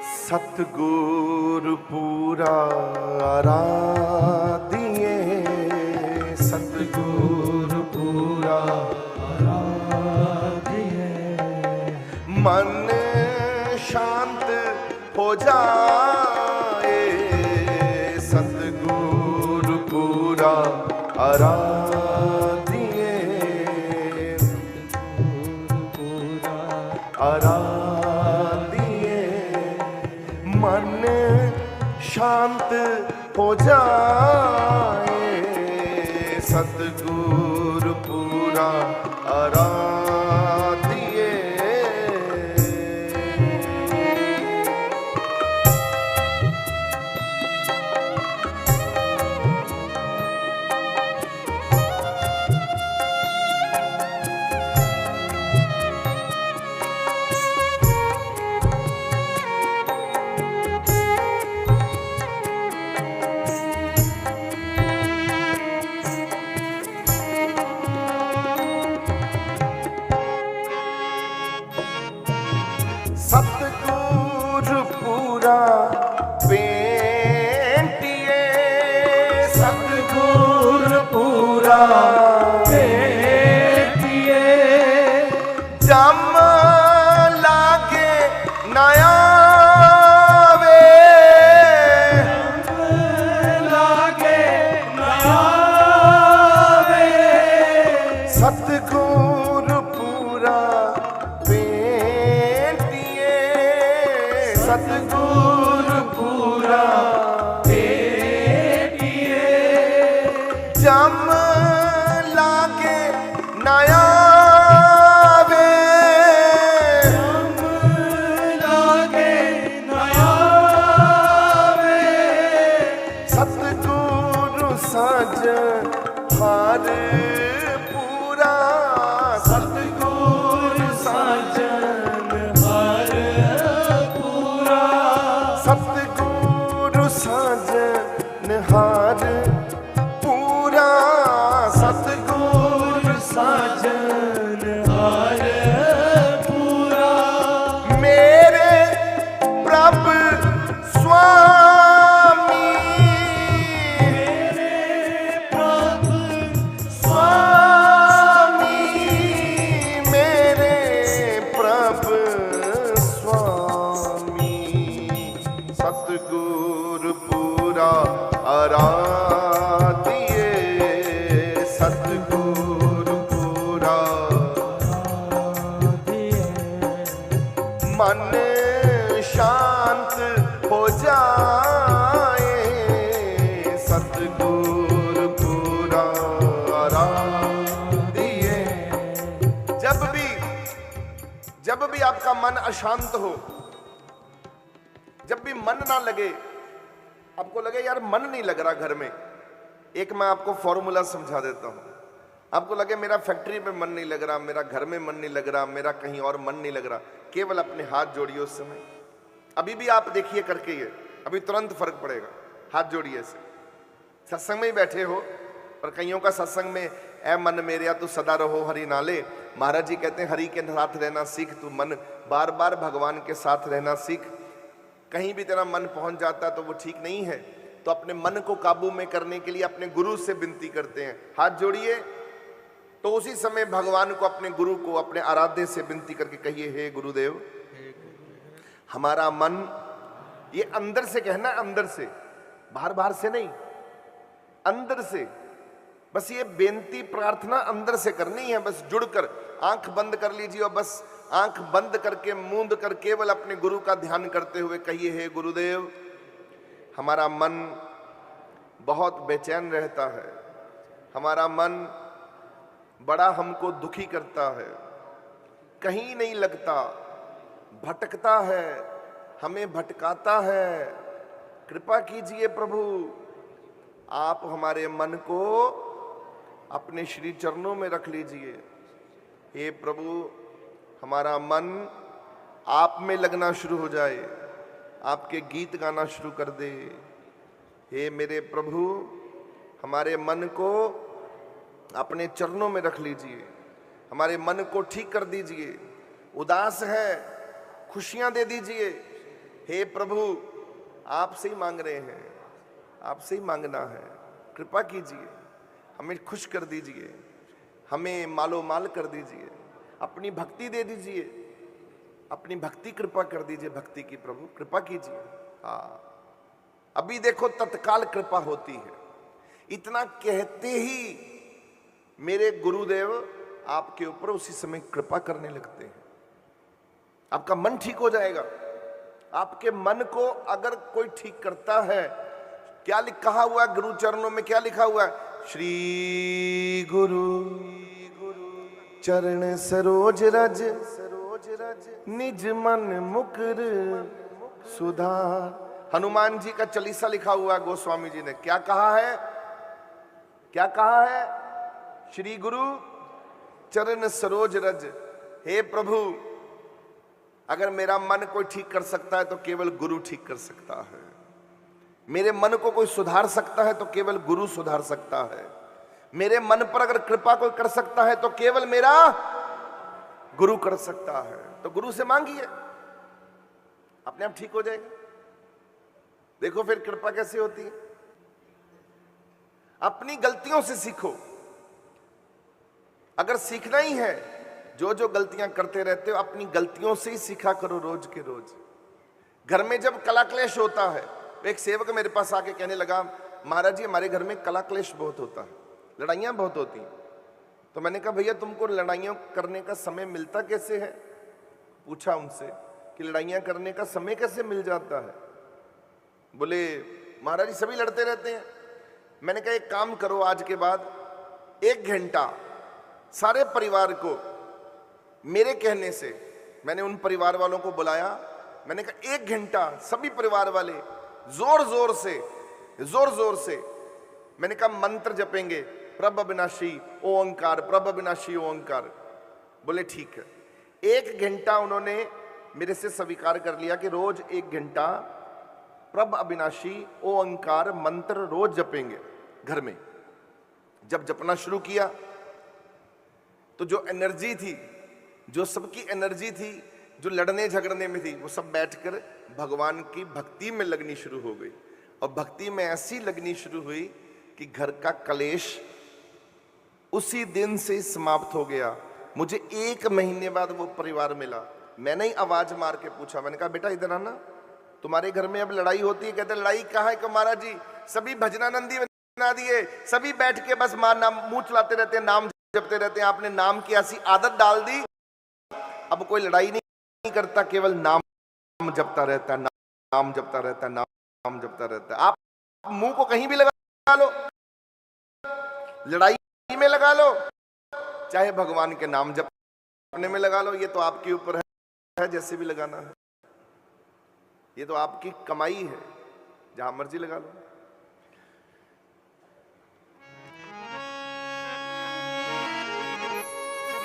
सतगुरु पूरा आराधिए, सतगुरु पूरा आराधिए। मन शांत हो जाए, सतगुरु पूरा आराधिए, पूरा आराधिए। मन शांत हो जाए, सतगुरु पूरा आराधिए। सतगुरु पूरा पेंटिए, सतगुरु पूरा पेटिए। जम लागे नयावे, लागे नयावे। सतगुरु पूरा पेंटिए, सतगुरु पूरा पेटिए। जम लागे नयावे, लागे नयावे। सतगुरु सज हर पूरा, सतगुरु साजन हर पूरा। सतगुरु सजन हर पूरा, सतगुरु साजन हर पूरा। मेरे प्रभु स्वामी, मेरे प्रभु स्वामी, मेरे प्रभु स्वामी। सतगुरु पूरा आराधिए, सतगुरु पूरा। मन शांत हो जाए, सतगुरु पूरा आराधिए। जब भी आपका मन अशांत हो, जब भी मन ना लगे, आपको लगे यार मन नहीं लग रहा घर में, एक मैं आपको फॉर्मूला समझा देता हूं। आपको लगे मेरा फैक्ट्री में मन नहीं लग रहा, मेरा घर में मन नहीं लग रहा, मेरा कहीं और मन नहीं लग रहा, केवल अपने हाथ जोड़िए उस समय। अभी भी आप देखिए करके, ये अभी तुरंत फर्क पड़ेगा। हाथ जोड़िए ऐसे, सत्संग में ही बैठे हो, पर कईयों का सत्संग में ऐ मन मेरे तू सदा रहो हरि नाले। महाराज जी कहते हैं हरि के साथ रहना सीख, तू मन बार बार भगवान के साथ रहना सीख। कहीं भी तेरा मन पहुंच जाता है तो वो ठीक नहीं है, तो अपने मन को काबू में करने के लिए अपने गुरु से विनती करते हैं। हाथ जोड़िए, तो उसी समय भगवान को, अपने गुरु को, अपने आराध्य से विनती करके कहिए, हे गुरुदेव, हमारा मन, ये अंदर से कहना, अंदर से, बाहर बाहर से नहीं, अंदर से। बस ये बेनती प्रार्थना अंदर से करनी है, बस जुड़कर आंख बंद कर लीजिए और बस आंख बंद करके मूंद कर केवल अपने गुरु का ध्यान करते हुए कहिए, हे गुरुदेव, हमारा मन बहुत बेचैन रहता है, हमारा मन बड़ा हमको दुखी करता है, कहीं नहीं लगता, भटकता है, हमें भटकाता है। कृपा कीजिए प्रभु, आप हमारे मन को अपने श्री चरणों में रख लीजिए। हे प्रभु, हमारा मन आप में लगना शुरू हो जाए, आपके गीत गाना शुरू कर दे। हे मेरे प्रभु, हमारे मन को अपने चरणों में रख लीजिए, हमारे मन को ठीक कर दीजिए। उदास है, खुशियां दे दीजिए, हे प्रभु, आपसे ही मांग रहे हैं, आपसे ही मांगना है। कृपा कीजिए, हमें खुश कर दीजिए, हमें मालो माल कर दीजिए, अपनी भक्ति दे दीजिए, अपनी भक्ति कृपा कर दीजिए, भक्ति की प्रभु कृपा कीजिए। हाँ, अभी देखो तत्काल कृपा होती है। इतना कहते ही मेरे गुरुदेव आपके ऊपर उसी समय कृपा करने लगते हैं। आपका मन ठीक हो जाएगा। आपके मन को अगर कोई ठीक करता है, क्या लिखा हुआ है गुरु चरणों में, क्या लिखा हुआ है? श्री गुरु चरण सरोज रज निज मन मुकुर सुधार। हनुमान जी का चालीसा लिखा हुआ है गोस्वामी जी ने। क्या कहा है? क्या कहा है? श्री गुरु चरण सरोज रज। हे प्रभु, अगर मेरा मन कोई ठीक कर सकता है तो केवल गुरु ठीक कर सकता है। मेरे मन को कोई सुधार सकता है तो केवल गुरु सुधार सकता है। मेरे मन पर अगर कृपा कोई कर सकता है तो केवल मेरा गुरु कर सकता है। तो गुरु से मांगिए, अपने आप ठीक हो जाएगा। देखो फिर कृपा कैसे होती है। अपनी गलतियों से सीखो। अगर सीखना ही है, जो जो गलतियां करते रहते हो अपनी गलतियों से ही सीखा करो रोज के रोज। घर में जब कला क्लेश होता है, एक सेवक मेरे पास आके कहने लगा, महाराज जी हमारे घर में कला क्लेश बहुत होता है, लड़ाइयां बहुत होती हैं। तो मैंने कहा भैया तुमको लड़ाइयां करने का समय मिलता कैसे है? पूछा उनसे कि लड़ाइयां करने का समय कैसे मिल जाता है? बोले महाराज जी सभी लड़ते रहते हैं। मैंने कहा एक काम करो, आज के बाद 1 घंटा सारे परिवार को मेरे कहने से, मैंने उन परिवार वालों को बुलाया, मैंने कहा 1 घंटा सभी परिवार वाले जोर जोर से मैंने कहा मंत्र जपेंगे, प्रभ अविनाशी ओंकार, प्रभ अविनाशी ओंकार। बोले ठीक है। 1 घंटा उन्होंने मेरे से स्वीकार कर लिया कि रोज 1 घंटा प्रभ अविनाशी ओंकार मंत्र रोज जपेंगे घर में। जब जपना शुरू किया तो जो एनर्जी थी, जो सबकी एनर्जी थी, जो लड़ने झगड़ने में थी, वो सब बैठकर भगवान की भक्ति में लगनी शुरू हो गई। और भक्ति में ऐसी लगनी शुरू हुई कि घर का कलेश उसी दिन से समाप्त हो गया। मुझे 1 महीने बाद वो परिवार मिला। मैंने ही आवाज मार के पूछा, मैंने कहा बेटा इधर आना, तुम्हारे घर में अब लड़ाई होती है? कहते लड़ाई कहाँ है? महाराज जी सभी भजनानंदी बना दिए, सभी बैठ के बस मां नाम मुंह चलाते रहते हैं, नाम जपते रहते हैं। आपने नाम की ऐसी आदत डाल दी, अब कोई लड़ाई नहीं करता, केवल नाम जपता रहता है, नाम जपता रहता है, नाम जपता रहता है। आप मुंह को कहीं भी लगा लो, लड़ाई में लगा लो, चाहे भगवान के नाम जपने में लगा लो, ये तो आपके ऊपर है, जैसे भी लगाना है। ये तो आपकी कमाई है, जहां मर्जी लगा लो।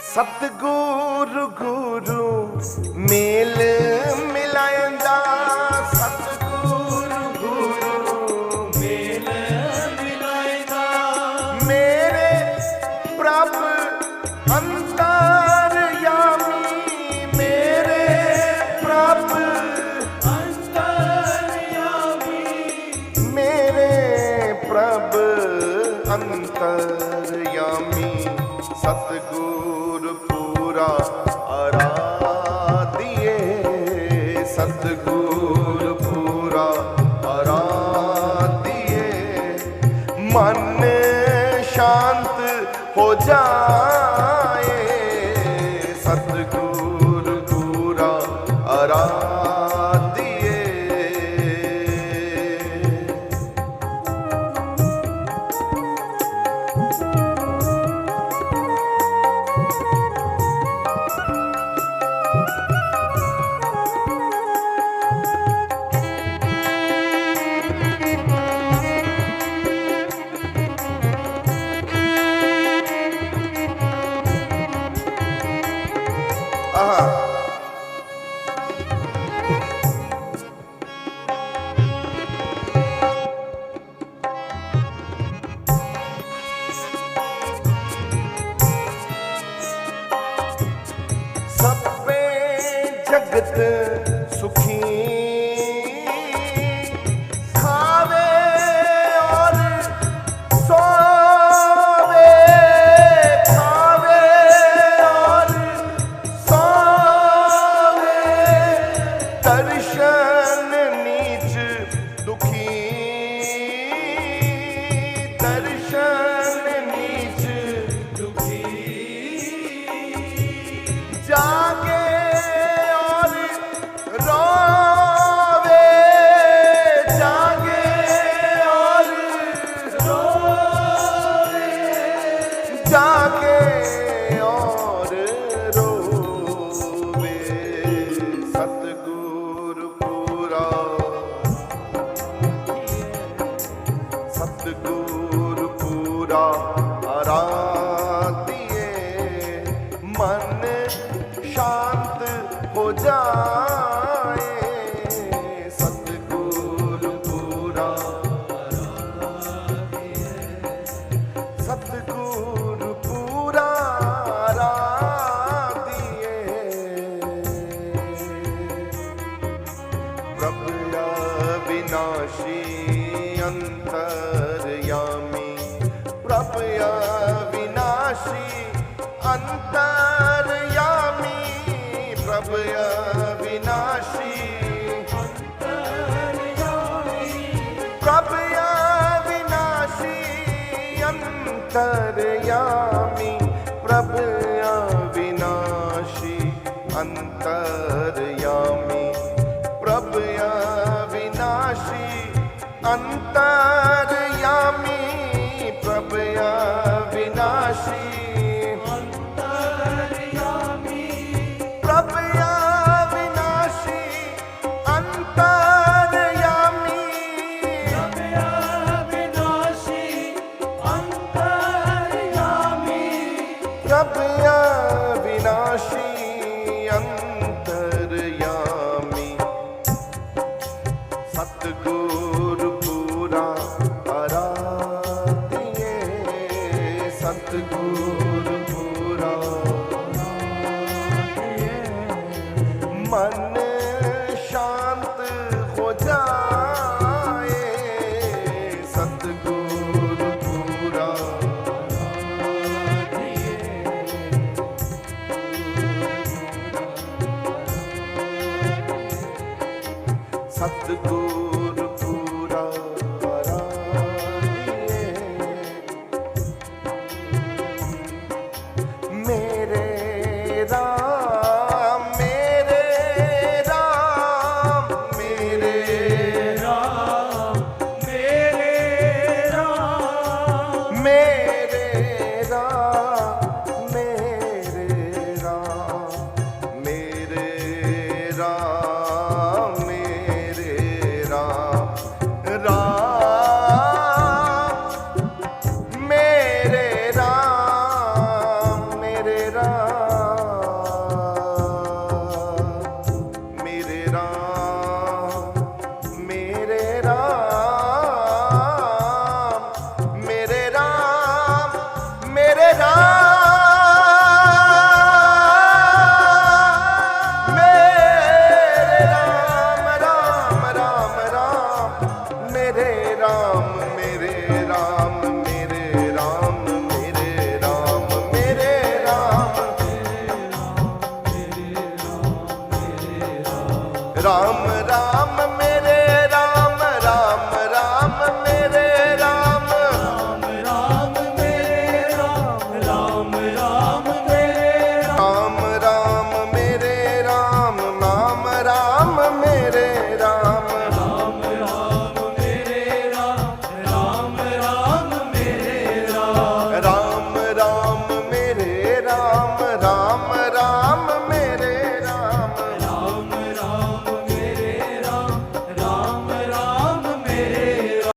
सतगुरु गुरु मेल मिलाएंदा, सतगुरु गुरु मेल मिलाएगा। मेरे प्रभ अंतर्यामी, मेरे प्रभ अंतर्यामी, मेरे प्रभ अंतर्यामी। सतगुरु पूरा आराधिए, सतगुरु पूरा आराधिए, मन शांत हो जाए, सतगुरु पूरा आराधिए। अविनाशी अंतर्यामी प्रभु अविनाशी अंतर्यामी प्रभु अविनाशी प्रभु अविनाशी अंतर्यामी प्रभु अविनाशी अंतर्यामी प्रभु अविनाशी अंतर्यामी प्रभु अविनाशी प्रभु अविनाशी अंतर्यामी प्रभु अविनाशी अंतर्यामी सतगुरु पूरा आराधिए सतगुरु पूरा मन शांत हो जाए सतगुरु पूरा सतगुरु पूरा